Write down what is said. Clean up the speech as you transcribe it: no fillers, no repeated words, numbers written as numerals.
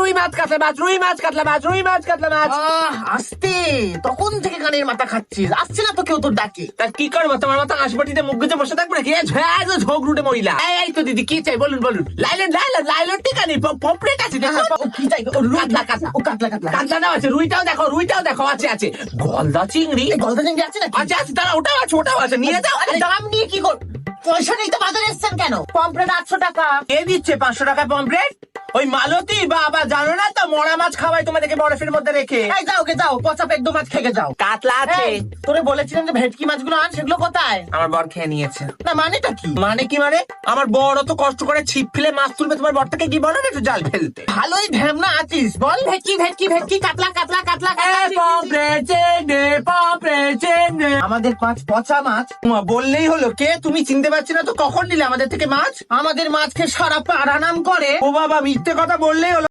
রুই মাছ, কাতলা মাছ, রুই মাছ, কাতলা মাছ, রুই মাছ, কাতলা মাছ। আসতে তখন থেকে কানের মাথা খাচ্ছিস, আসছে না তো কেউ তোর ডাকে। তা কি করবো, তোমার মতো হাঁসবাটিতে মুখ গুজে বসে থাকবে নাকি? ঝোঁক রুটে মহিলা। এই তো দিদি, কি চাই বলুন বলুন। লাইলেন লাইলেন লাইলেন, টিকা নেই, পপড়েট আছে দেখো। ও কি চাই? ও রুই, কাতলা কাতলা, ও কাতলা কাতলা। কাতলাটাও আছে, রুইটাও দেখো, রুইটাও দেখো, আছে আছে। গলদা চিংড়ি এই গলদা চিংড়ি আছে নাকি? আছে আছে, তারা ওটাও আছে, ওটাও আছে, নিয়ে যাও। আরে দাম নিয়ে কি কর? পয়সা নেই তো বাজারে এসছেন কেন? পমফ্রেট 800 টাকা। কে দিচ্ছে 500 টাকা পমফ্রেট? ওই মালতী বাবা, জানো না তো, মরা মাছ খাওয়াই তোমাদেরকে বরফের মধ্যে রেখে। এই যাও গে যাও, পচা পেট দু মাছ খেয়ে যাও। কাতলা আছে। এই, তোরে বলেছিলাম যে ভেটকি মাছগুলো আন, সেগুলো কোথায়? আমার বর খেয়ে নিয়েছে। না মানেটা কি? মানে কি মানে? আমার বড় তো কষ্ট করে ছিপ ফেলে মাছ তুলবে, তোমার বরটাকে কি বলো না একটু জাল ফেলতে? ভালোই ভ্যামনা আছিস, বল। ভেটকি ভেটকি ভেটকি, কাতলা কাতলা কাতলা আমাদের মাছ পচা মাছ। বললেই হলো। কে তুমি? চিনতে পারছি না তো, কখন নিলে আমাদের থেকে মাছ? আমাদের মাছকে সারা পাড়া নাম করে। ও বাবা, মিথ্যে কথা বললেই হলো।